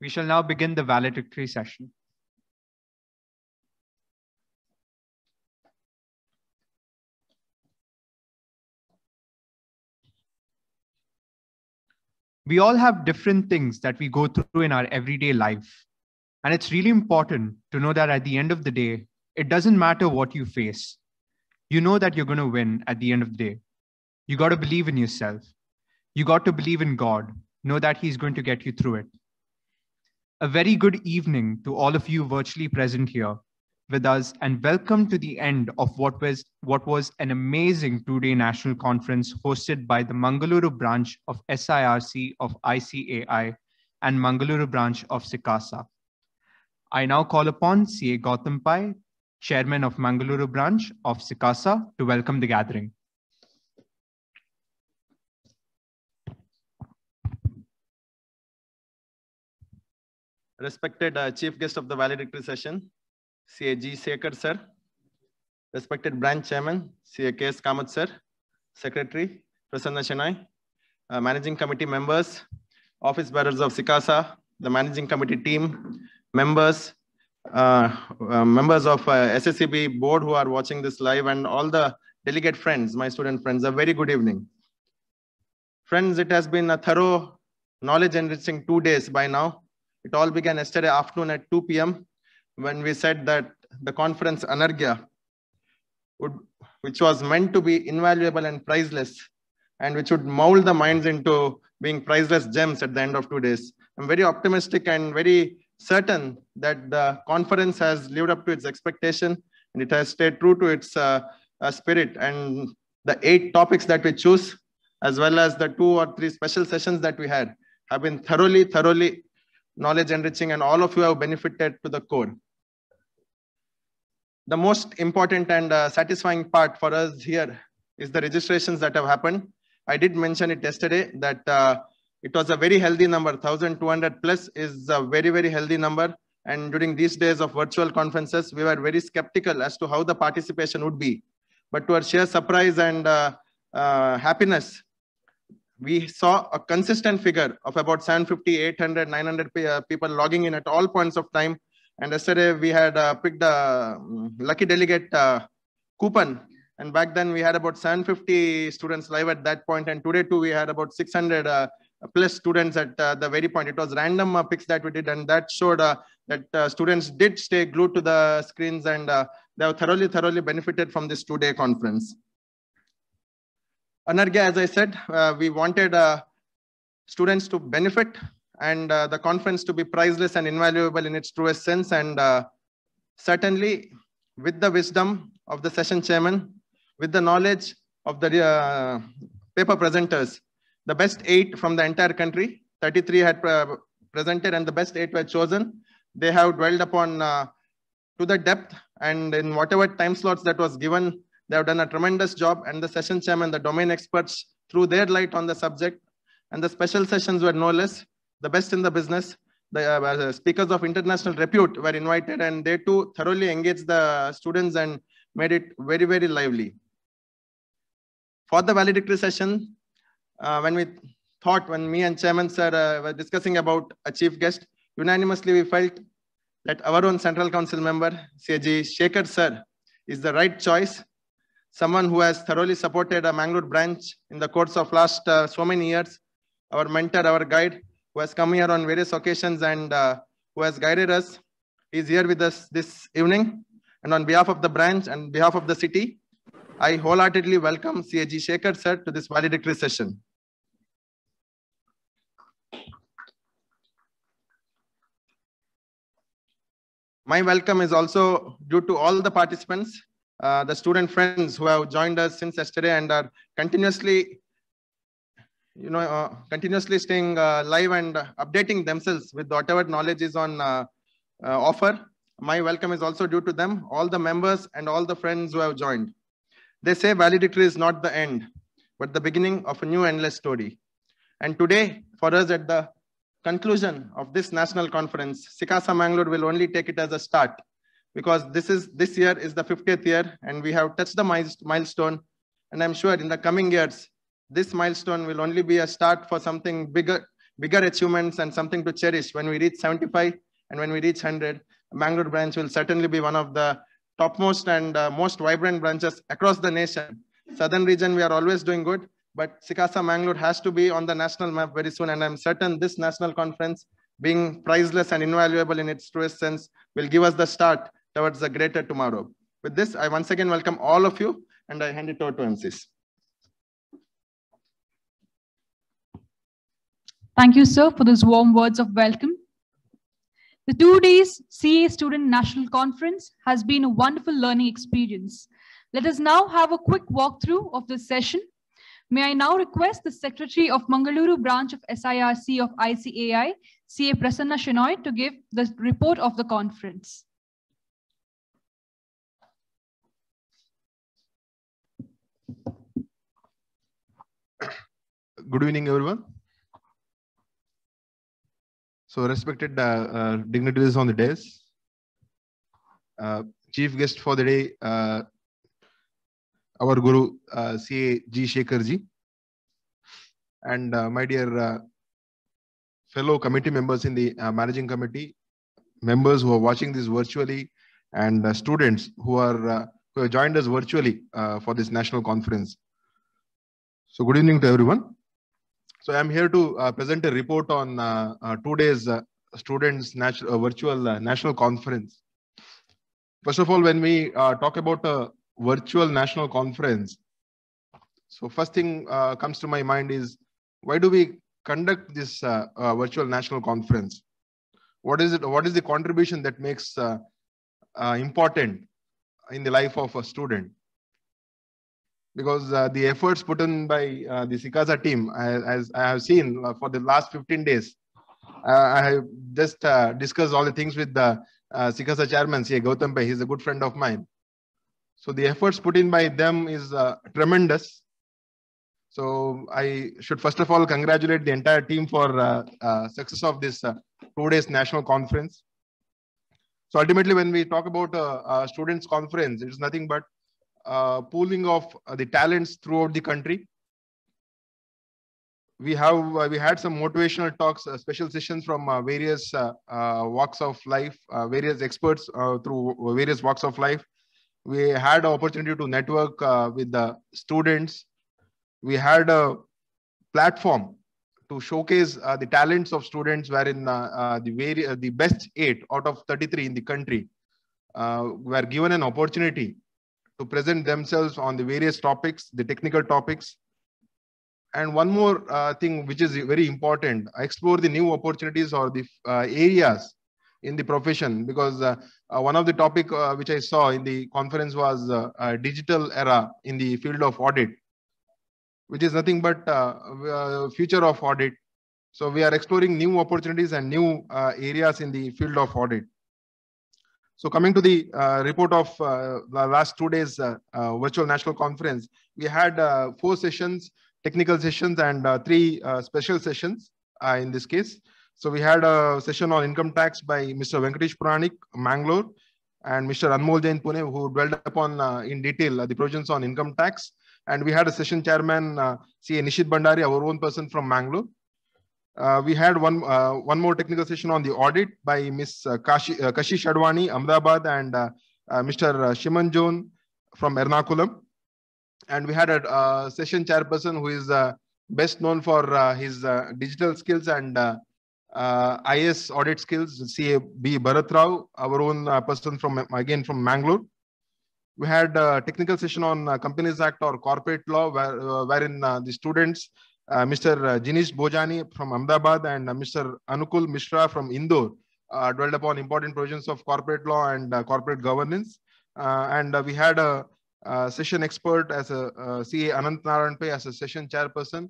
We shall now begin the valedictory session. We all have different things that we go through in our everyday life. And it's really important to know that at the end of the day, it doesn't matter what you face. You know that you're going to win at the end of the day. You got to believe in yourself. You got to believe in God. Know that He's going to get you through it. A very good evening to all of you virtually present here with us, and welcome to the end of what was an amazing two-day national conference hosted by the Mangaluru branch of SIRC of ICAI and Mangaluru branch of SICASA. I now call upon CA Gautam Pai, Chairman of Mangaluru branch of SICASA, to welcome the gathering. Respected Chief Guest of the Valedictory session, CA G. Sekhar Sir, respected Branch Chairman, CA K. S. Kamath Sir, Secretary, Prasanna Chennai, Managing Committee members, Office Bearers of SICASA, the Managing Committee team, members of SSCB board who are watching this live, and all the delegate friends, my student friends, a very good evening. Friends, it has been a thorough knowledge enriching 2 days by now. It all began yesterday afternoon at 2 p.m. when we said that the conference Anarghya, which was meant to be invaluable and priceless, and which would mold the minds into being priceless gems at the end of 2 days. I'm very optimistic and very certain that the conference has lived up to its expectation, and it has stayed true to its spirit. And the 8 topics that we choose, as well as the 2 or 3 special sessions that we had, have been thoroughly knowledge enriching, and all of you have benefited to the core. The most important and satisfying part for us here is the registrations that have happened. I did mention it yesterday that it was a very healthy number. 1,200 plus is a very healthy number. And during these days of virtual conferences, we were very skeptical as to how the participation would be. But to our sheer surprise and happiness, we saw a consistent figure of about 750, 800, 900 people logging in at all points of time. And yesterday we had picked a lucky delegate coupon. And back then we had about 750 students live at that point. And today too, we had about 600 plus students at the very point. It was random picks that we did. And that showed that students did stay glued to the screens, and they have thoroughly benefited from this 2-day conference. Anarghya, as I said, we wanted students to benefit and the conference to be priceless and invaluable in its truest sense. And certainly, with the wisdom of the session chairman, with the knowledge of the paper presenters, the best 8 from the entire country, 33 had presented, and the best 8 were chosen. They have dwelled upon to the depth, and in whatever time slots that was given, they have done a tremendous job, and the session chairman, the domain experts, threw their light on the subject. And the special sessions were no less the best in the business. The speakers of international repute were invited, and they too thoroughly engaged the students and made it very lively. For the valedictory session, when me and Chairman Sir were discussing about a chief guest, unanimously we felt that our own Central Council member, C.G. Sekhar Sir, is the right choice. Someone who has thoroughly supported a Mangalore branch in the course of last so many years, our mentor, our guide, who has come here on various occasions and who has guided us. He's here with us this evening. And on behalf of the branch and behalf of the city, I wholeheartedly welcome CAG Sekhar Sir to this valedictory session. My welcome is also due to all the participants, the student friends who have joined us since yesterday and are continuously staying live and updating themselves with whatever knowledge is on offer. My welcome is also due to them, all the members and all the friends who have joined. They say valedictory is not the end, but the beginning of a new endless story. And today, for us at the conclusion of this national conference, SICASA Mangalore will only take it as a start, because this year is the 50th year and we have touched the milestone. And I'm sure in the coming years, this milestone will only be a start for something bigger, bigger achievements and something to cherish. When we reach 75 and when we reach 100, Bangalore branch will certainly be one of the topmost and most vibrant branches across the nation. Southern region, we are always doing good, but Sikasa Mangalore has to be on the national map very soon. And I'm certain this national conference, being priceless and invaluable in its truest sense, will give us the start towards a greater tomorrow. With this, I once again welcome all of you, and I hand it over to MCs. Thank you, sir, for those warm words of welcome. The 2 days CA Student National Conference has been a wonderful learning experience. Let us now have a quick walkthrough of this session. May I now request the Secretary of Mangaluru branch of SIRC of ICAI, CA Prasanna Shenoy, to give the report of the conference. Good evening, everyone. So, respected dignitaries on the dais, chief guest for the day, our Guru CA G. Shekharji, and my dear fellow committee members in the managing committee, members who are watching this virtually, and students who have joined us virtually for this national conference. So, good evening to everyone. So I'm here to present a report on 2 days students virtual national conference. First of all, when we talk about a virtual national conference, so first thing comes to my mind is, why do we conduct this virtual national conference? What is it? What is the contribution that makes important in the life of a student? Because the efforts put in by the Sikasa team, as I have seen for the last 15 days, I have just discussed all the things with the Sikasa chairman, C.A. Gautam Bhai. He's a good friend of mine. So the efforts put in by them is tremendous. So I should first of all congratulate the entire team for success of this 2 days national conference. So ultimately, when we talk about a students' conference, it's nothing but pooling of the talents throughout the country. We had some motivational talks, special sessions from various walks of life, various experts through various walks of life. We had an opportunity to network with the students. We had a platform to showcase the talents of students, wherein the best 8 out of 33 in the country were given an opportunity to present themselves on the various topics, the technical topics. And one more thing which is very important, explore the new opportunities or the areas in the profession, because one of the topic which I saw in the conference was digital era in the field of audit, which is nothing but future of audit. So we are exploring new opportunities and new areas in the field of audit. So coming to the report of the last 2 days virtual national conference, we had 4 sessions, technical sessions, and 3 special sessions in this case. So we had a session on income tax by Mr. Venkatesh Puranik, Mangalore, and Mr. Anmol Jain, Pune, who dwelled upon in detail the provisions on income tax. And we had a session chairman, CA Nishit Bandari, our own person from Mangalore. We had one more technical session on the audit by Ms. Kashi Shadwani, Ahmedabad, and Mr. Shiman Joan from Ernakulam. And we had a session chairperson who is best known for his digital skills and IS audit skills, CA B. Bharat Rao, our own person from Mangalore. We had a technical session on Companies Act or corporate law, wherein the students, Mr. Jinish Bojani from Ahmedabad and Mr. Anukul Mishra from Indore dwelled upon important provisions of corporate law and corporate governance. And we had a session expert as a CA Anant Narayan Pai as a session chairperson,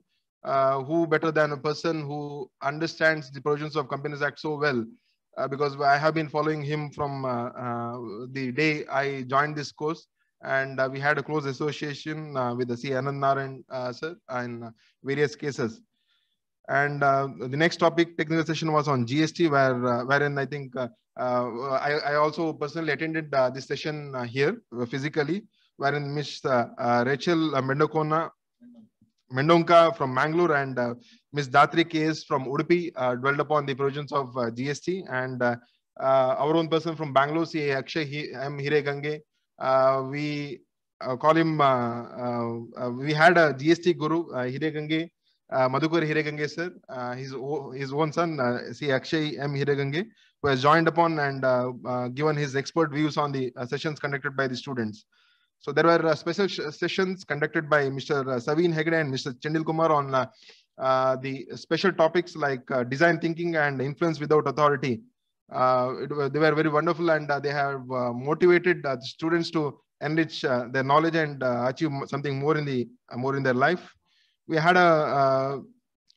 who better than a person who understands the provisions of Companies Act so well, because I have been following him from the day I joined this course. And we had a close association with the CA Anant Narayan sir in various cases. And the next topic, technical session, was on GST, wherein I think I also personally attended this session here physically, wherein Ms. Rachel Mendonca from Mangalore and Ms. Datri KS from Udupi dwelled upon the provisions of GST, and our own person from Bangalore, CA Akshay M. Hiregange. We call him, we had a GST guru, Hiregange, Madhukar Hiregange sir, his own son, CA Akshay M. Hiregange, who has joined upon and given his expert views on the sessions conducted by the students. So there were special sessions conducted by Mr. Saveen Hegde and Mr. Chendil Kumar on the special topics like design thinking and influence without authority. They were very wonderful, and they have motivated the students to enrich their knowledge and achieve something more in their life. We had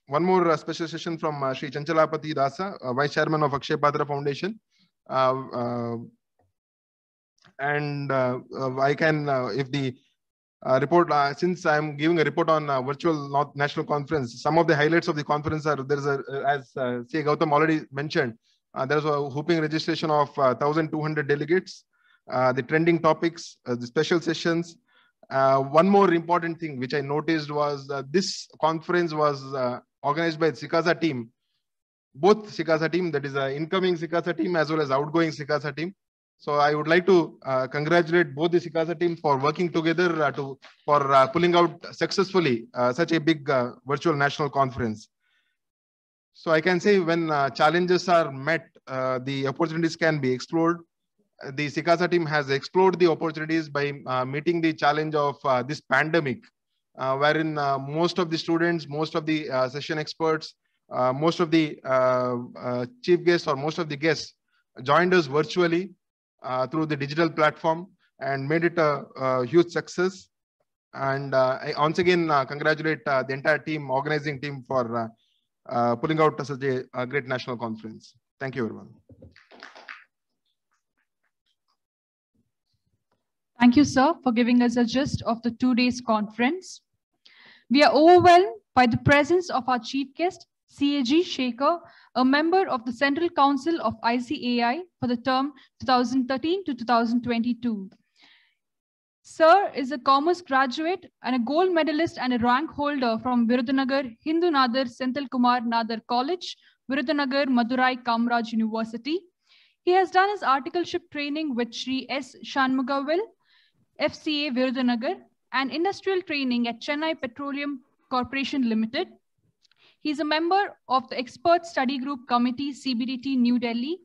one more special session from Sri Chanchalapati Dasa, Vice Chairman of Akshay Patra Foundation. And I can, if the report, since I'm giving a report on virtual national conference, some of the highlights of the conference are, there's a, as C. Gautam already mentioned, there's a whooping registration of 1,200 delegates, the trending topics, the special sessions. One more important thing which I noticed was this conference was organized by the Sikasa team, both Sikasa team, that is incoming Sikasa team as well as outgoing Sikasa team. So I would like to congratulate both the Sikasa team for working together for pulling out successfully such a big virtual national conference. So I can say when challenges are met, the opportunities can be explored. The Sikasa team has explored the opportunities by meeting the challenge of this pandemic, wherein most of the students, most of the session experts, most of the chief guests or most of the guests joined us virtually through the digital platform and made it a huge success. And I once again congratulate the entire team, organizing team, for pulling out such a great national conference. Thank you, everyone. Thank you, sir, for giving us a gist of the 2 days conference. We are overwhelmed by the presence of our chief guest, CAG Shekhar, a member of the Central Council of ICAI for the term 2013 to 2022. Sir is a commerce graduate and a gold medalist and a rank holder from Virudhunagar Hindu Nadar Senthil Kumar Nadar College, Virudhunagar Madurai Kamraj University. He has done his articleship training with Sri S. Shanmugavil, FCA Virudhunagar, and industrial training at Chennai Petroleum Corporation Limited. He is a member of the Expert Study Group Committee, CBDT, New Delhi,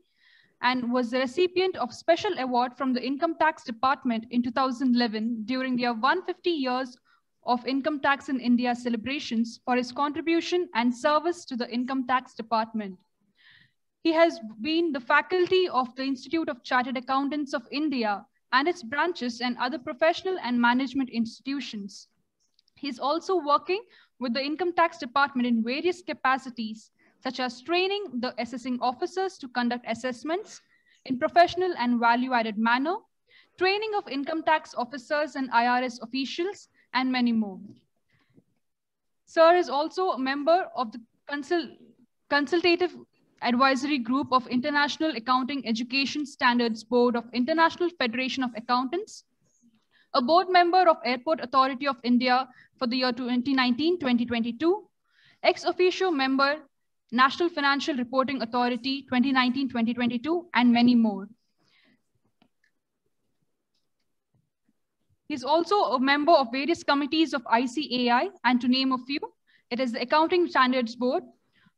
and was the recipient of Special Award from the Income Tax Department in 2011 during their 150 years of Income Tax in India celebrations for his contribution and service to the Income Tax Department. He has been the faculty of the Institute of Chartered Accountants of India and its branches and other professional and management institutions. He is also working with the Income Tax Department in various capacities, such as training the assessing officers to conduct assessments in professional and value-added manner, training of income tax officers and IRS officials, and many more. Sir is also a member of the Consultative Advisory Group of International Accounting Education Standards Board of International Federation of Accountants, a board member of Airport Authority of India for the year 2019-2022, ex officio member, National Financial Reporting Authority 2019-2022, and many more. He's also a member of various committees of ICAI, and to name a few, it is the Accounting Standards Board,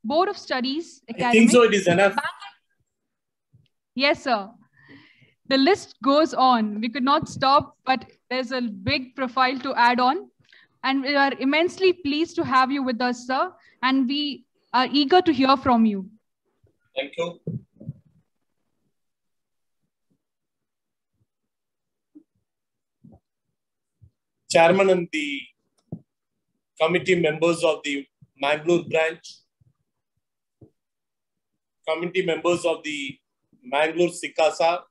Board of Studies, Academic. I think so, it is enough. Yes, sir. The list goes on. We could not stop, but there's a big profile to add on. And we are immensely pleased to have you with us, sir. And we are eager to hear from you. Thank you. Chairman and the committee members of the Mangalore branch, committee members of the Mangalore Sikasa,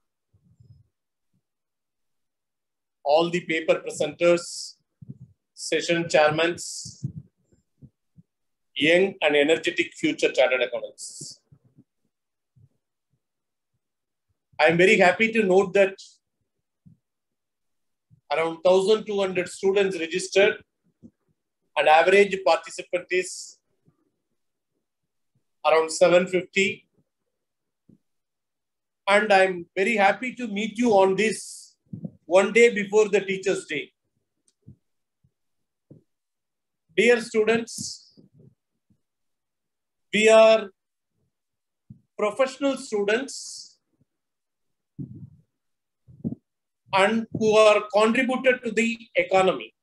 all the paper presenters, session chairmans, young and energetic future chartered accountants. I am very happy to note that around 1,200 students registered and average participant is around 7:50. And I'm very happy to meet you on this one day before the Teachers' Day. Dear students, we are professional students and who are contributed to the economy.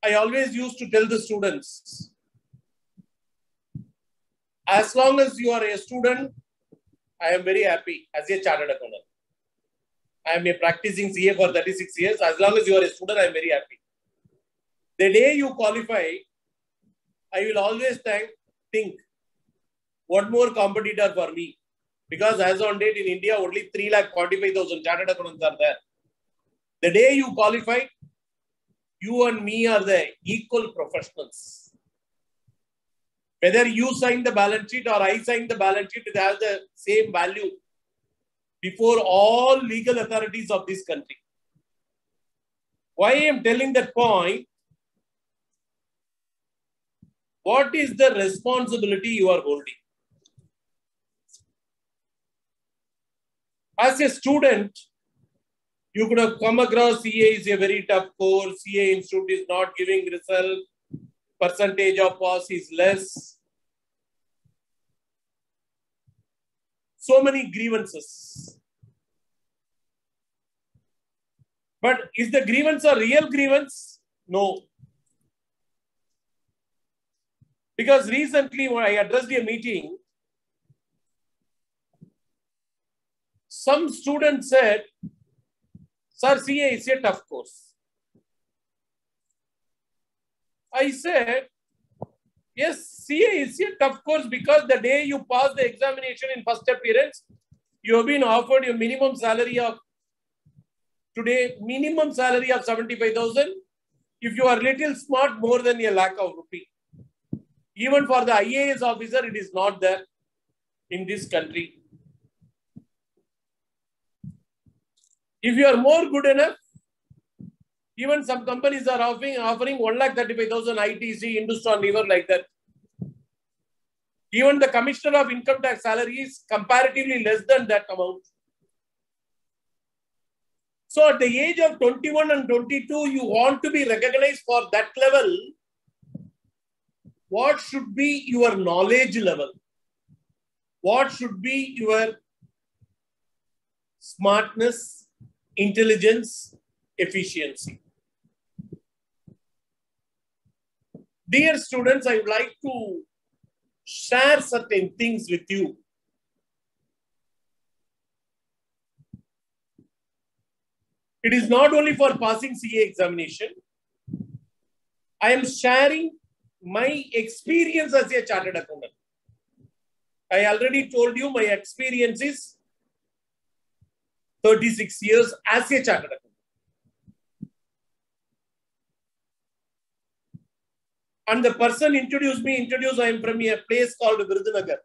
I always used to tell the students, as long as you are a student, I am very happy as a chartered accountant. I am a practicing CA for 36 years. As long as you are a student, I am very happy. The day you qualify, I will always think, what more competitor for me? Because as on date in India, only 3,45,000 chartered accountants are there. The day you qualify, you and me are the equal professionals. Whether you sign the balance sheet or I sign the balance sheet, it has the same value before all legal authorities of this country. Why I am telling that point? What is the responsibility you are holding? As a student, you could have come across CA is a very tough course. CA Institute is not giving result. Percentage of pass is less. So many grievances. But is the grievance a real grievance? No. Because recently when I addressed a meeting, some students said, "Sir, CA is a tough course." I said, yes, CA is a tough course because the day you pass the examination in first appearance, you have been offered your minimum salary of today, minimum salary of 75,000. If you are little smart, more than a lakh of rupee. Even for the IAS officer, it is not there in this country. If you are more good enough, even some companies are offering 1,35,000 ITC, Hindustan Lever like that. Even the Commissioner of Income Tax salary is comparatively less than that amount. So at the age of 21 and 22, you want to be recognized for that level. What should be your knowledge level? What should be your smartness, intelligence, efficiency? Dear students, I would like to share certain things with you. It is not only for passing CA examination. I am sharing my experience as a chartered accountant. I already told you my experience is 36 years as a chartered accountant. And the person introduced me, I am from a place called Virudhunagar.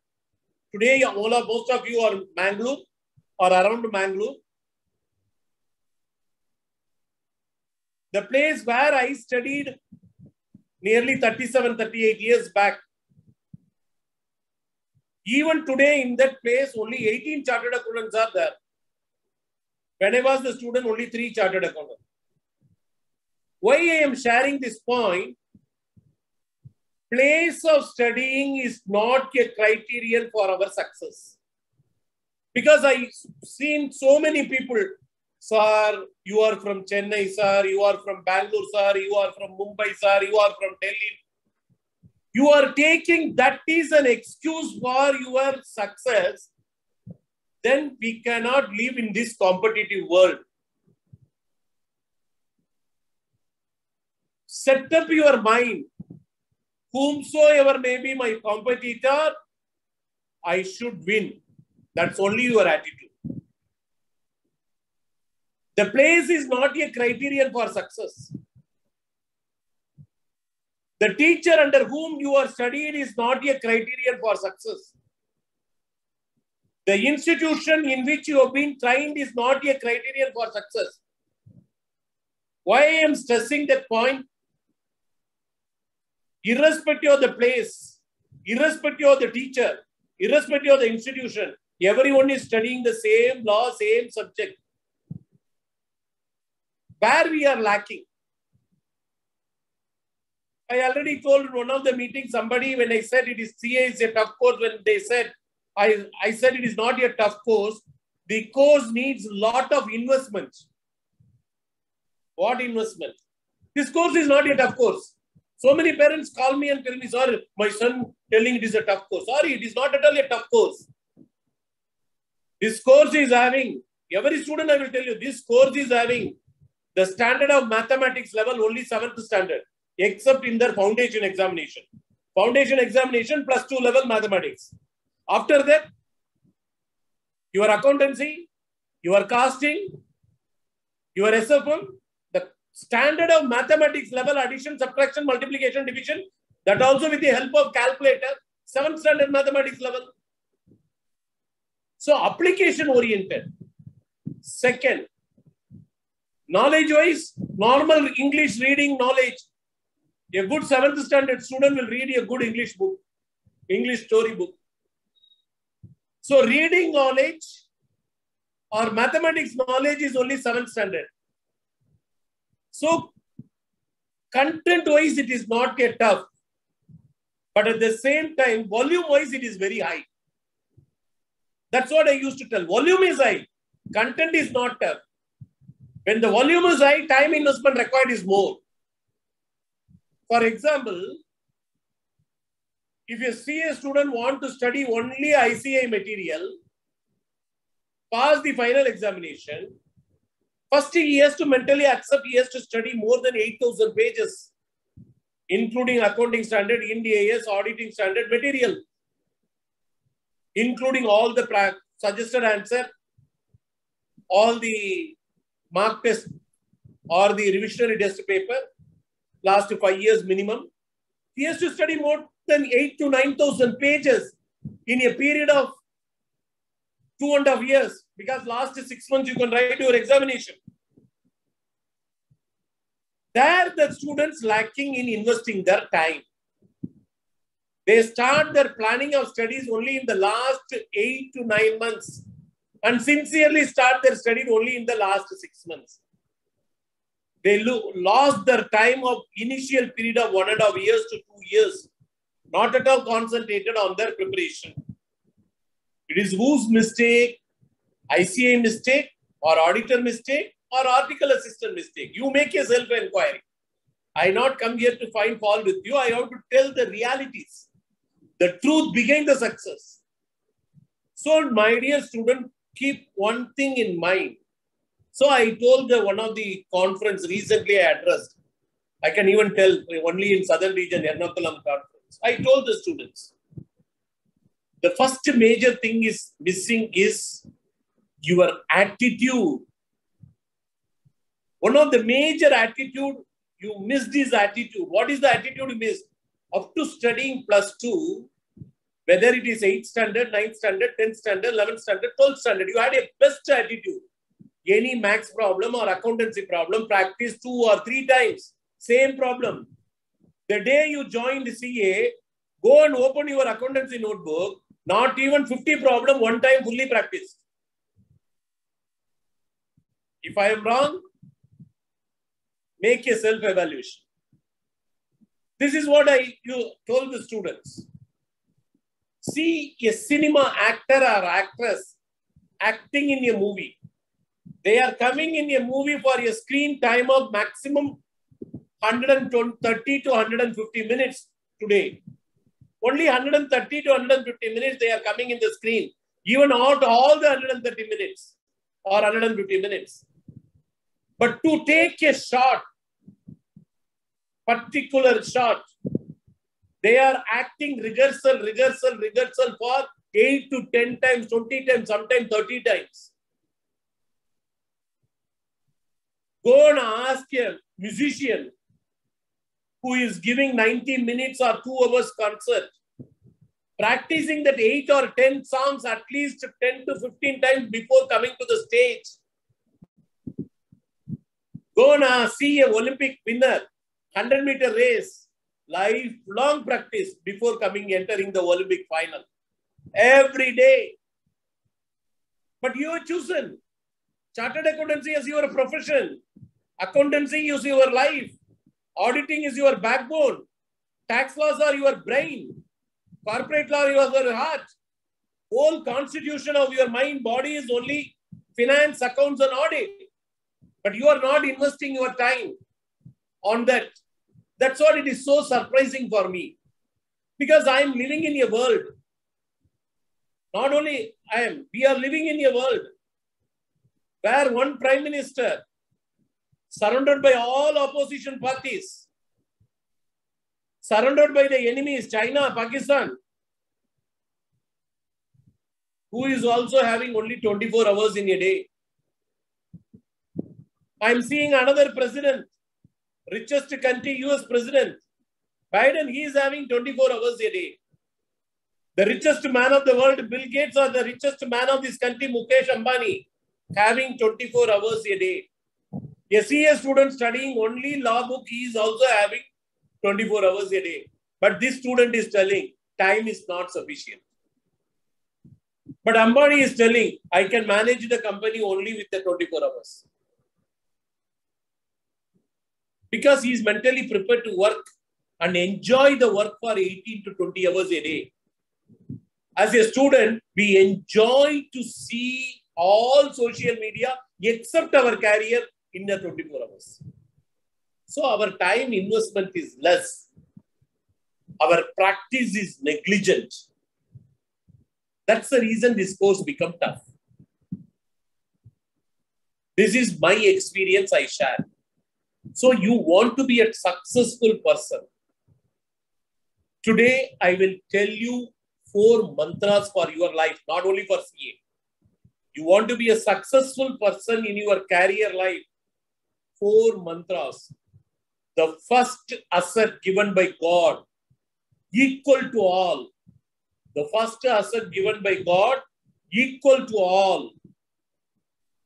Today, most of you are Mangalore or around Mangalore. The place where I studied nearly 37, 38 years back. Even today in that place, only 18 chartered accountants are there. When I was the student, only 3 chartered accountants. Why I am sharing this point? Place of studying is not a criterion for our success. Because I've seen so many people, sir, you are from Chennai, sir, you are from Bangalore, sir, you are from Mumbai, sir, you are from Delhi. You are taking that is an excuse for your success. Then we cannot live in this competitive world. Set up your mind. Whomsoever may be my competitor, I should win. That's only your attitude. The place is not a criterion for success. The teacher under whom you are studied is not a criterion for success. The institution in which you have been trained is not a criterion for success. Why I am stressing that point? irrespective of the place, irrespective of the teacher, irrespective of the institution, everyone is studying the same law, same subject. Where we are lacking. I already told in one of the meetings, somebody, when I said it is CA is a tough course, when they said, I said it is not a tough course. The course needs a lot of investment. What investment? This course is not a tough course. So many parents call me and tell me, sorry, my son telling it is a tough course. Sorry, it is not at all a tough course. This course is having, every student I will tell you, this course is having the standard of mathematics level only 7th standard, except in their foundation examination. Foundation examination plus 2 level mathematics. After that, your accountancy, your casting, your SFM, the standard of mathematics level, addition, subtraction, multiplication, division, that also with the help of calculator, 7th standard mathematics level. So application oriented. Second, knowledge wise, normal English reading knowledge. A good 7th standard student will read a good English book, English story book. So reading knowledge or mathematics knowledge is only 7th standard. So content wise, it is not yet tough. But at the same time, volume wise, it is very high. That's what I used to tell. Volume is high. Content is not tough. When the volume is high, time investment required is more. For example, if a CA student wants to study only ICI material, pass the final examination, first he has to mentally accept he has to study more than 8,000 pages, including accounting standard, Ind AS, auditing standard material, including all the suggested answer, all the mark test or the revisionary test paper, last 5 years minimum. He has to study more than 8,000 to 9,000 pages in a period of 2.5 years, because last 6 months you can write your examination. There the students lacking in investing their time. They start their planning of studies only in the last 8 to 9 months and sincerely start their studies only in the last 6 months. They lost their time of initial period of 1.5 years to 2 years, not at all concentrated on their preparation. It is whose mistake? ICA mistake or auditor mistake or article assistant mistake? You make a self-inquiry. I not come here to find fault with you. I have to tell the realities, the truth behind the success. So my dear student, keep one thing in mind. So I told one of the conference recently I addressed, I can even tell only in southern region, Ernakulam conference. I told the students, the first major thing is missing is your attitude. One of the major attitude, you missed is attitude. What is the attitude you missed? Up to studying +2, whether it is 8th standard, 9th standard, 10th standard, 11th standard, 12th standard, you had a best attitude. Any maths problem or accountancy problem, practice 2 or 3 times. Same problem. The day you joined CA, go and open your accountancy notebook. Not even 50 problem, one time fully practiced. If I am wrong, make a self-evaluation. This is what you told the students. See a cinema actor or actress acting in a movie. They are coming in a movie for a screen time of maximum 130 to 150 minutes today. Only 130 to 150 minutes they are coming in the screen. Even not all the 130 minutes or 150 minutes. But to take a shot, particular shot, they are acting rehearsal for 8 to 10 times, 20 times, sometimes 30 times. Go and ask a musician who is giving 90 minutes or 2 hours concert, practicing that 8 or 10 songs at least 10 to 15 times before coming to the stage. Go and see an Olympic winner, 100-meter race. lifelong practice before entering the Olympic final. Every day. But you have chosen chartered accountancy as your profession. Accountancy is your life. Auditing is your backbone. Tax laws are your brain. Corporate law is your heart. Whole constitution of your mind, body is only finance, accounts, and audit. But you are not investing your time on that. That's what it is so surprising for me. Because I am living in a world. Not only I am, we are living in a world where one prime minister, surrounded by all opposition parties, surrounded by the enemies, China, Pakistan, who is also having only 24 hours in a day. I'm seeing another president, richest country, US president, Biden, he is having 24 hours a day. The richest man of the world, Bill Gates, or the richest man of this country, Mukesh Ambani, having 24 hours a day. A CA student studying only law book, he is also having 24 hours a day. But this student is telling, time is not sufficient. But Ambani is telling, I can manage the company only with the 24 hours. Because he is mentally prepared to work and enjoy the work for 18 to 20 hours a day. As a student, we enjoy to see all social media except our career in the 24 hours. So our time investment is less. Our practice is negligent. That's the reason this course becomes tough. This is my experience I share. So you want to be a successful person. Today, I will tell you 4 mantras for your life, not only for CA. You want to be a successful person in your career life. 4 mantras. The first asset given by God, equal to all. The first asset given by God, equal to all.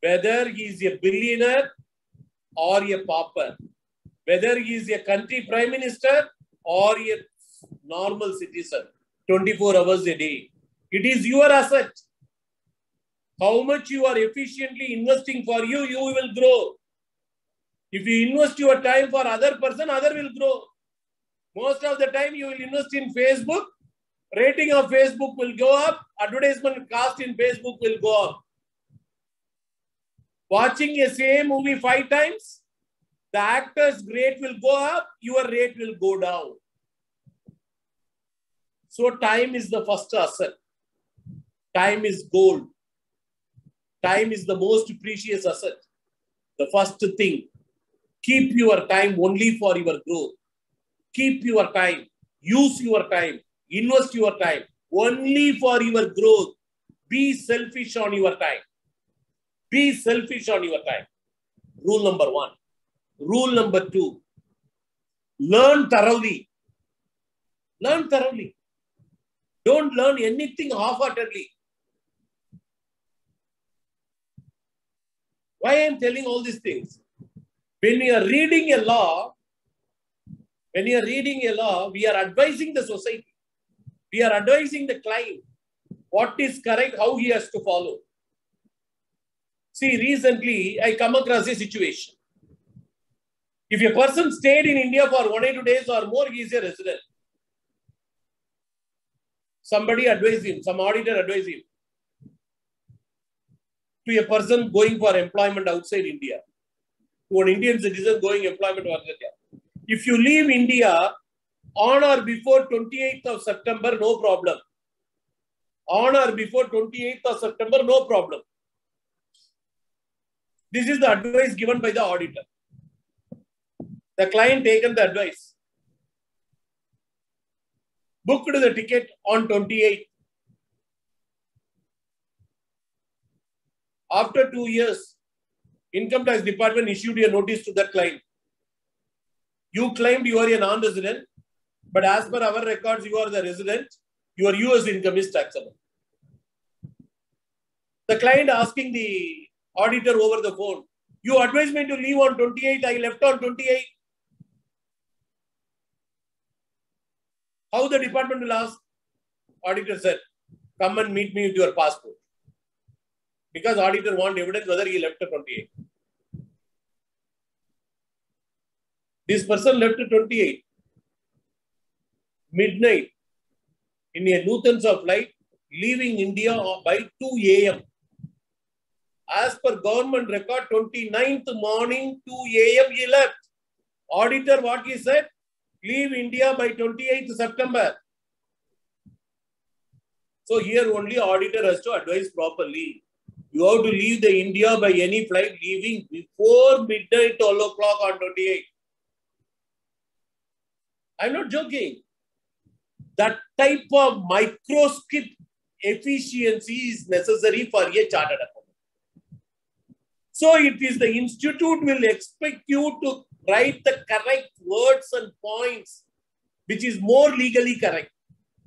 Whether he is a billionaire or a pauper. Whether he is a country prime minister or a normal citizen. 24 hours a day. It is your asset. How much you are efficiently investing for you, you will grow. If you invest your time for other person, other will grow. Most of the time you will invest in Facebook, rating of Facebook will go up, advertisement cost in Facebook will go up. Watching a same movie 5 times, the actor's rate will go up, your rate will go down. So time is the first asset. Time is gold. Time is the most precious asset. The first thing, keep your time only for your growth. Keep your time. Use your time. Invest your time only for your growth. Be selfish on your time. Be selfish on your time. Rule number 1. Rule number 2. Learn thoroughly. Learn thoroughly. Don't learn anything half-heartedly. Why I am telling all these things? When we are reading a law, we are advising the society. We are advising the client what is correct, how he has to follow. See, recently I come across a situation. If a person stayed in India for 1 or 2 days or more, he is a resident. Somebody advised him, some auditor advised him to a person going for employment outside India, to an Indian citizen going employment outside India. If you leave India on or before 28th of September, no problem. On or before 28th of September, no problem. This is the advice given by the auditor. The client taken the advice. Booked the ticket on 28th. After 2 years, Income Tax Department issued a notice to that client. You claimed you are a non-resident, but as per our records, you are the resident. Your US income is taxable. The client asking the auditor over the phone, you advised me to leave on 28th, I left on 28th. How the department will ask? Auditor said, come and meet me with your passport. Because auditor want evidence whether he left at 28. This person left at 28. Midnight. In a nuisance of flight, leaving India by 2 a.m. As per government record, 29th morning, 2 a.m. he left. Auditor, what he said? Leave India by 28th September. So here only auditor has to advise properly. You have to leave the India by any flight leaving before midnight, 12 o'clock on 28th. I'm not joking. That type of microscopic efficiency is necessary for a chartered accountant. So it is the institute will expect you to write the correct words and points, which is more legally correct.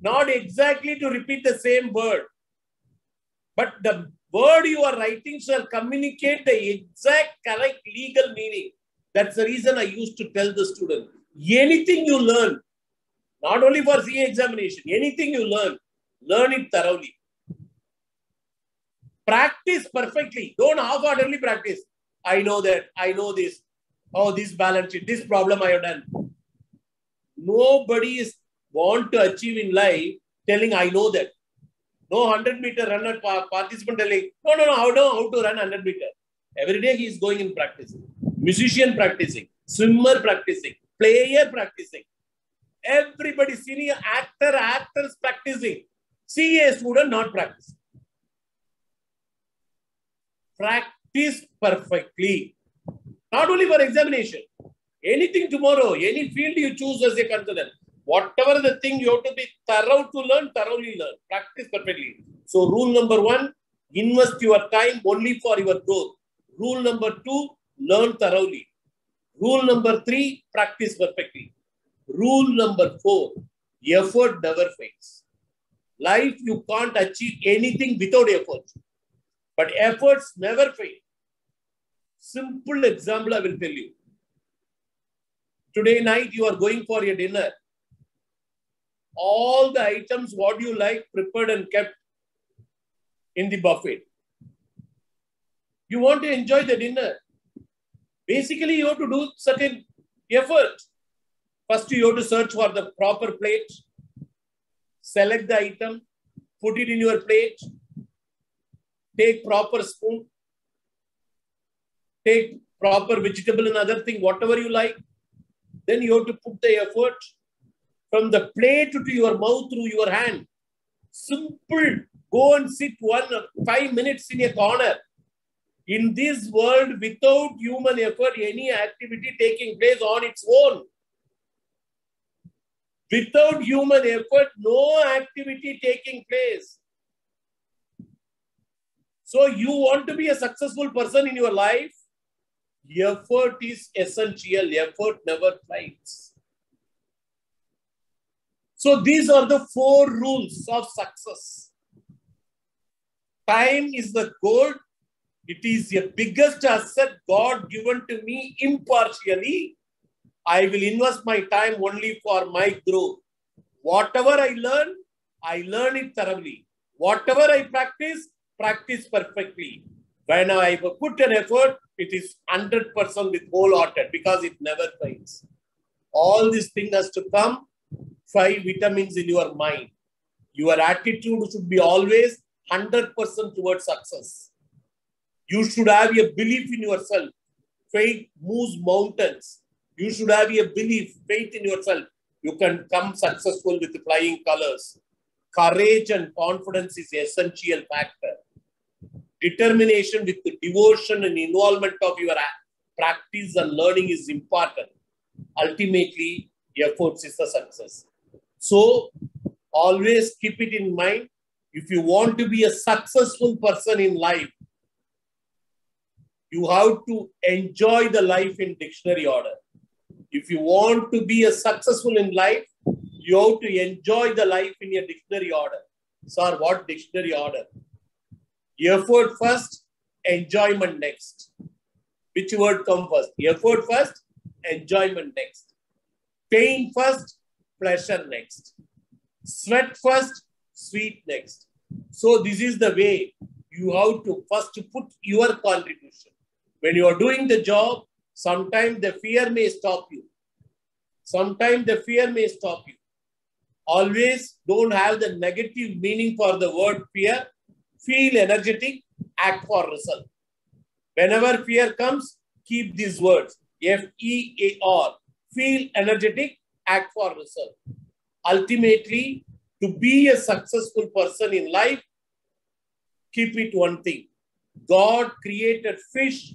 Not exactly to repeat the same word. But the word you are writing shall communicate the exact correct legal meaning. That's the reason I used to tell the student, anything you learn, not only for CA examination, anything you learn it thoroughly. Practice perfectly. Don't half-heartedly practice. I know that. I know this. Oh, this balance sheet, this problem I have done. Nobody is want to achieve in life telling, I know that. No 100-meter runner participant telling, no, I know how to run 100 meter. Every day he is going in practicing. Musician practicing. Swimmer practicing. Player practicing. Everybody, senior actors practicing. CA student not practicing. Practice perfectly. Not only for examination. Anything tomorrow, any field you choose as a consultant. Whatever the thing you have to be thorough to learn, thoroughly learn. Practice perfectly. So rule number 1, invest your time only for your growth. Rule number 2, learn thoroughly. Rule number 3, practice perfectly. Rule number 4, effort never fails. Life, you can't achieve anything without effort. But efforts never fail. Simple example I will tell you. Today night you are going for your dinner. All the items, what you like, prepared and kept in the buffet. You want to enjoy the dinner. Basically, you have to do certain effort. First, you have to search for the proper plate. Select the item. Put it in your plate. Take proper spoon. Take proper vegetable and other thing, whatever you like. Then you have to put the effort from the plate to your mouth through your hand. Simple. Go and sit 5 minutes in a corner. In this world, without human effort, any activity taking place on its own. Without human effort, no activity taking place. So you want to be a successful person in your life, effort is essential. Effort never flies. So these are the 4 rules of success. Time is the gold. It is the biggest asset God given to me impartially. I will invest my time only for my growth. Whatever I learn it thoroughly. Whatever I practice perfectly. When I put an effort, it is 100% with wholehearted because it never fails. All these things has to come. 5 vitamins in your mind. Your attitude should be always 100% towards success. You should have a belief in yourself. Faith moves mountains. You should have a belief, faith in yourself. You can come successful with flying colors. Courage and confidence is an essential factor. Determination with the devotion and involvement of your practice and learning is important. Ultimately, efforts is the success. So, always keep it in mind. If you want to be a successful person in life, you have to enjoy the life in dictionary order. If you want to be a successful in life, you have to enjoy the life in a dictionary order. Sir, what dictionary order? Effort first, enjoyment next. Which word comes first? Effort first, enjoyment next. Pain first, pleasure next. Sweat first, sweet next. So this is the way you have to first put your contribution. When you are doing the job, sometimes the fear may stop you. Sometimes the fear may stop you. Always don't have the negative meaning for the word fear. Feel energetic, act for result. Whenever fear comes, keep these words. F-E-A-R. Feel energetic, act for result. Ultimately, to be a successful person in life, keep it one thing. God created fish.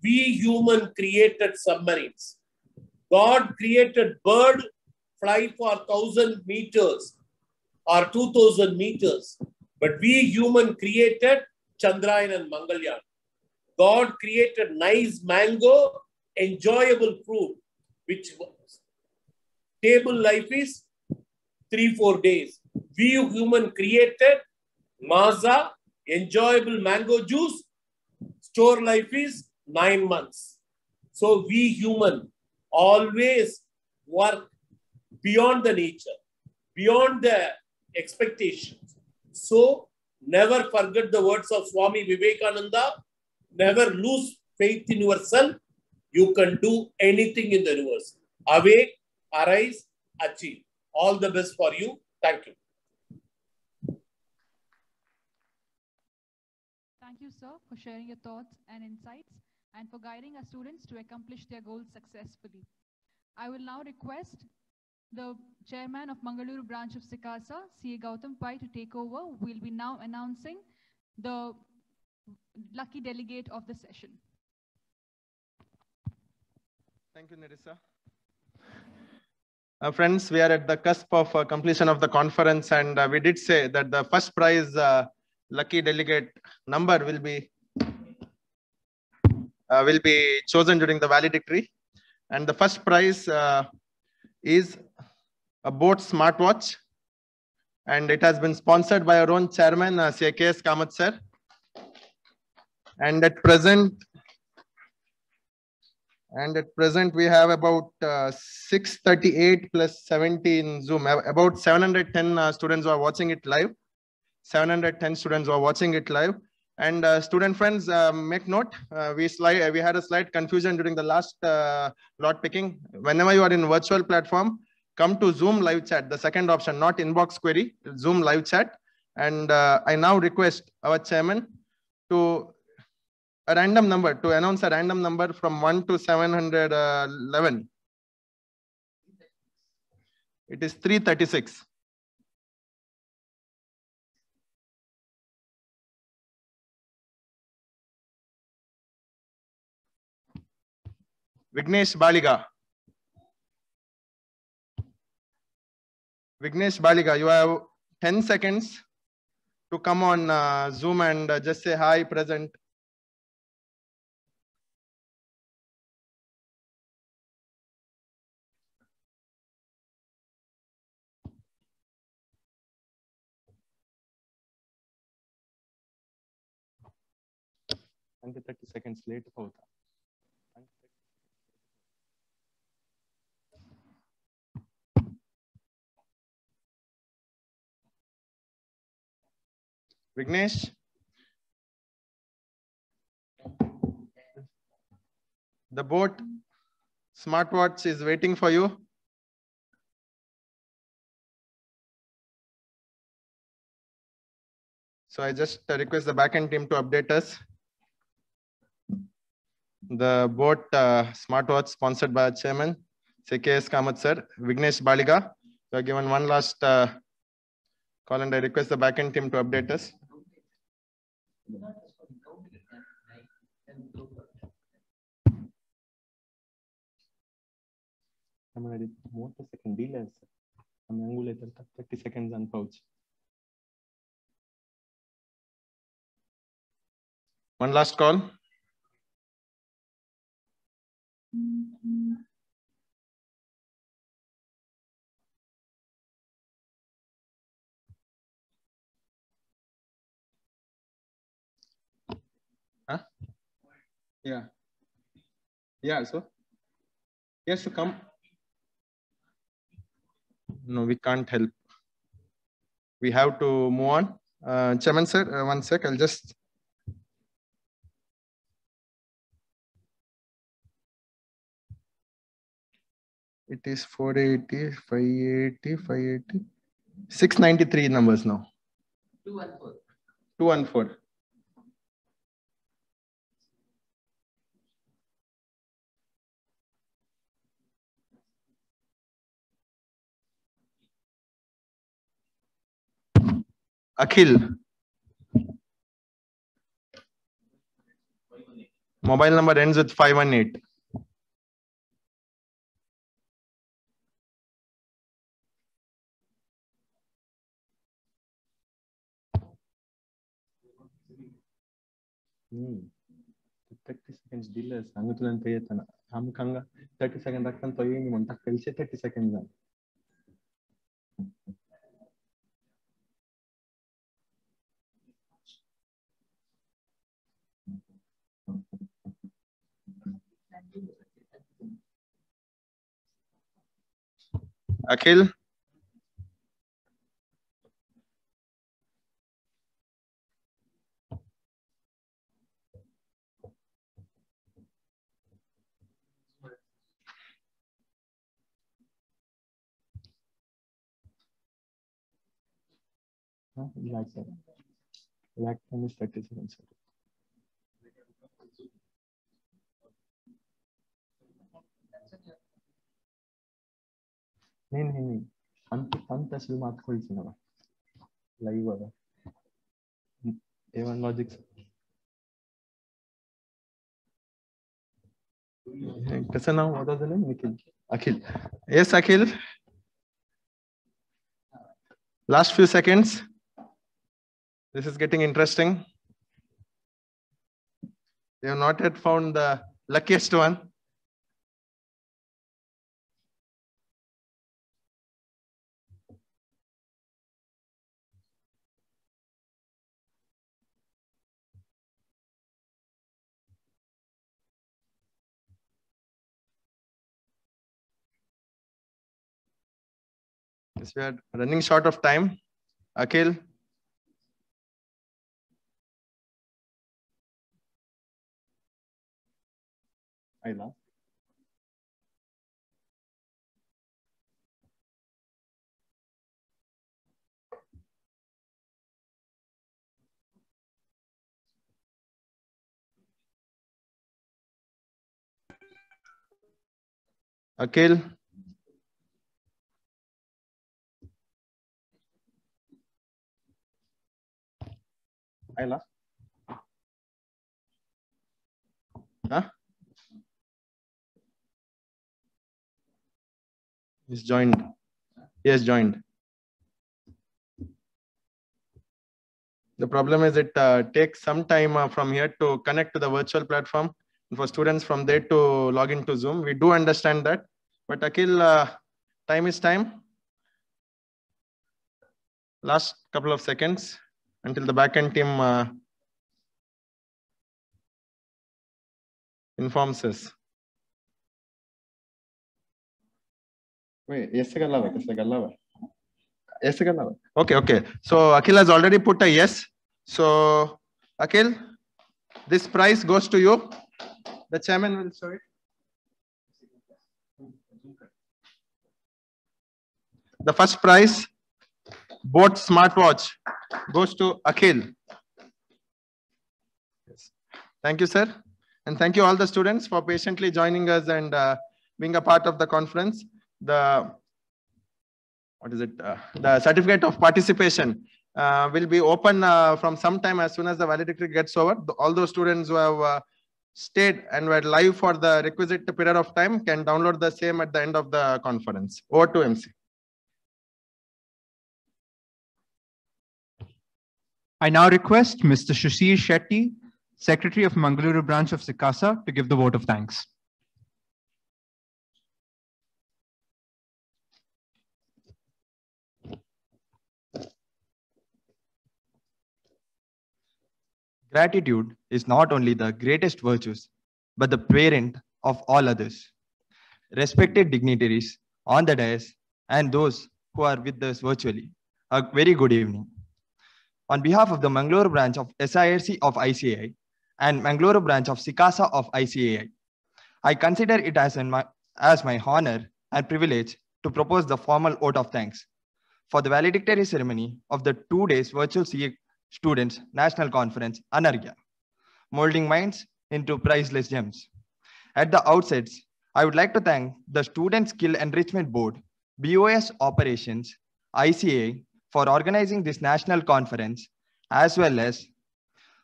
We human created submarines. God created bird, fly for 1,000 meters or 2,000 meters. But we human created Chandrayaan and Mangalyaan. God created nice mango, enjoyable fruit, which table life is 3-4 days. We human created Maza, enjoyable mango juice, store life is 9 months. So we human always work beyond the nature, beyond the expectations. So never forget the words of Swami Vivekananda. Never lose faith in yourself. You can do anything in the universe. Awake, arise, achieve. All the best for you. Thank you. Thank you, sir, for sharing your thoughts and insights and for guiding our students to accomplish their goals successfully. I will now request the chairman of Mangaluru branch of Sikasa, C.A. Gautam Pai, to take over. We'll be now announcing the lucky delegate of the session. Thank you, Nerissa. Friends, we are at the cusp of completion of the conference, and we did say that the first prize lucky delegate number will be chosen during the valedictory. And the first prize is a Boat smartwatch, and it has been sponsored by our own chairman, C.K.S. Kamath sir. And at present, we have about 638 plus 70 in Zoom. About 710 students who are watching it live. 710 students who are watching it live. And student friends, make note, we had a slight confusion during the last lot picking. Whenever you are in virtual platform, come to Zoom live chat, the second option, not inbox query, Zoom live chat. And I now request our chairman to announce a random number from 1 to 711. It is 336. Vignesh Baliga. Vignesh Baliga, you have 10 seconds to come on Zoom and just say hi, present. And 30 seconds late. Vignesh, the boat smartwatch is waiting for you. So I just request the backend team to update us. The boat smartwatch sponsored by our chairman, C.K.S. Kamath sir, Vignesh Baliga. So I given one last call, and I request the backend team to update us. I'm going to more second delay. I'm 30 seconds on pouch. One last call. Huh? Yeah. Yeah, so he has to come. No, we can't help. we have to move on. Chairman sir, one sec, I'll just. It is 480, 580, 580, 693 numbers now. 214. 214. Akhil. Mobile number ends with 518. Hmm. 30 seconds delay. Sangutulan payatana. Hamkanga 30 seconds raktan toyi ni monta kalise 30 seconds. Akhil. Like time is 30 seconds. नहीं अंत असल मात्कोಳ್ತೀನಿ live ಅದ A1 logics now what was the name? Akhil. Yes, Akhil. Last few seconds. This is getting interesting. You have not yet found the luckiest one. Yes, we are running short of time. Akhil. ಆಯ್ತಾ Akhil. ಆಯ್ತಾ Huh? He's joined. He has joined. The problem is it takes some time from here to connect to the virtual platform and for students from there to log into Zoom. We do understand that. But Akhil, time is time. Last couple of seconds until the backend team informs us. Wait, yes, Okay. So Akhil has already put a yes. So Akhil, this prize goes to you. The chairman will show it. The first prize, Boat smartwatch, goes to Akhil. Yes. Thank you, sir. And thank you all the students for patiently joining us and being a part of the conference. The certificate of participation will be open from some time as soon as the valedictory gets over. All those students who have stayed and were live for the requisite period of time can download the same at the end of the conference. Over to MC. I now request Mr. Shashir Shetty, Secretary of Mangaluru branch of SICASA, to give the vote of thanks. Gratitude is not only the greatest virtues, but the parent of all others. Respected dignitaries on the dais and those who are with us virtually, A very good evening. On behalf of the Mangalore branch of SIRC of ICAI and Mangalore branch of SICASA of ICAI, I consider it as my honor and privilege to propose the formal vote of thanks for the valedictory ceremony of the 2 days virtual CA Students National Conference, Anarghya, molding minds into priceless gems. At the outset, I would like to thank the Student Skill Enrichment Board, BOS Operations, ICAI, for organizing this national conference, as well as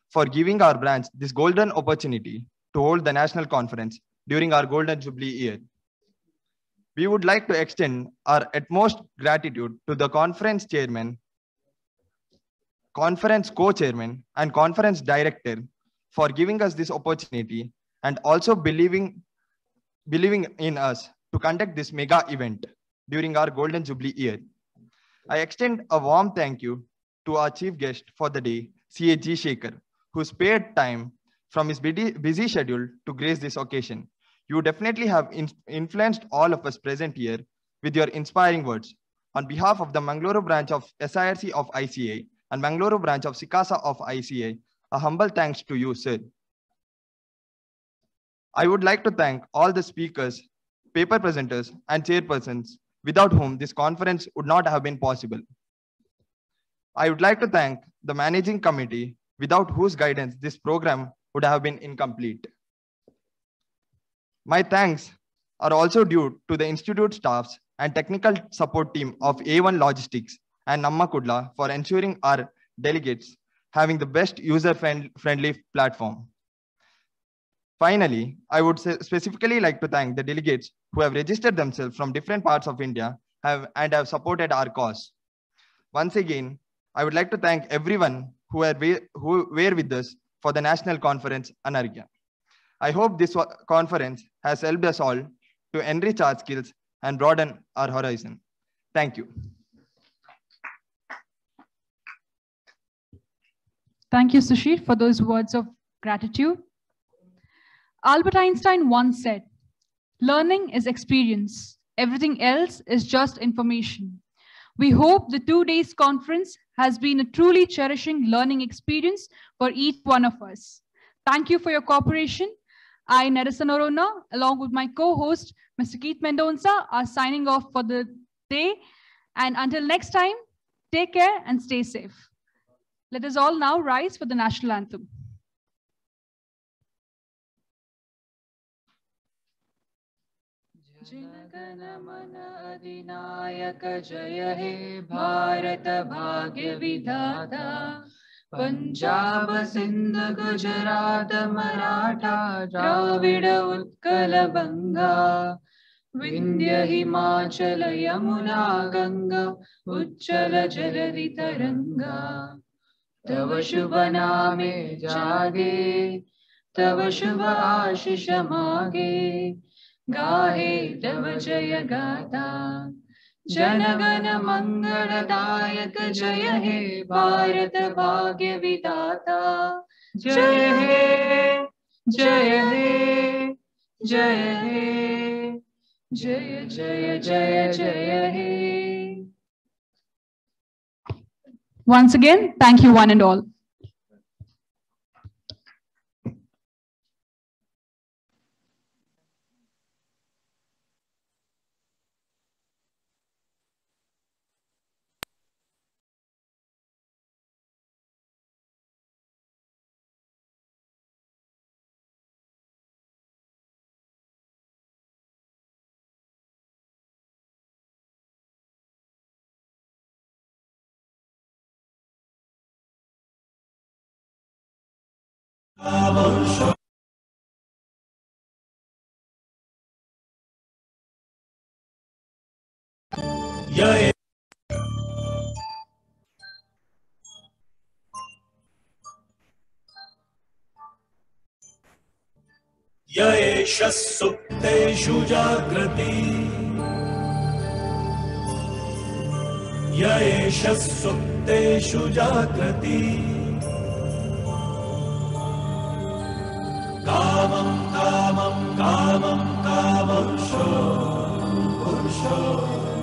for giving our branch this golden opportunity to hold the national conference during our Golden Jubilee year. We would like to extend our utmost gratitude to the conference chairman, conference co-chairman, and conference director for giving us this opportunity and also believing in us to conduct this mega event during our Golden Jubilee year. I extend a warm thank you to our chief guest for the day, CA G. Shekhar, who spared time from his busy schedule to grace this occasion. You definitely have influenced all of us present here with your inspiring words. On behalf of the Mangalore branch of SIRC of ICAI and Mangalore branch of SICASA of ICAI, a humble thanks to you, sir. I would like to thank all the speakers, paper presenters, and chairpersons, without whom this conference would not have been possible. I would like to thank the managing committee, without whose guidance this program would have been incomplete. My thanks are also due to the institute staffs and technical support team of A1 Logistics and Namma Kudla for ensuring our delegates having the best user-friendly platform. Finally, I would specifically like to thank the delegates who have registered themselves from different parts of India and have supported our cause. Once again, I would like to thank everyone who were with us for the National Conference, Anarghya. I hope this conference has helped us all to enrich our skills and broaden our horizon. Thank you. Thank you, Sushir, for those words of gratitude. Albert Einstein once said, "Learning is experience. Everything else is just information." We hope the 2 days conference has been a truly cherishing learning experience for each one of us. Thank you for your cooperation. I, Nerissa Norona, along with my co-host, Mr. Keith Mendonça, are signing off for the day. And until next time, take care and stay safe. Let us all now rise for the national anthem. जनगण मन अधिनायक जय हे भारत भाग्य विधाता पंजाब सिंध गुजरात मराठा द्राविड उत्कल बंगा विंध्य हिमाचल यमुना गंगा उच्चल जलधि तरंगा तव शुभ नामे जागे तव शुभ आशीष मागे गाहे तव जय गाथा जनगण मंगलदायक जय हे भारत भाग्य विधाता जय हे जय हे जय हे जय जय जय जय हे. Once again, thank you one and all. येष सुप्तेषु जागृति येष सुप्तेषु जागृति कामं कामं कामं कामं पुरुषो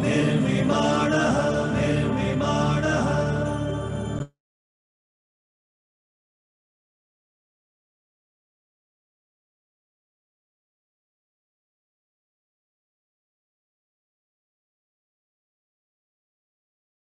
निर्मिमाणः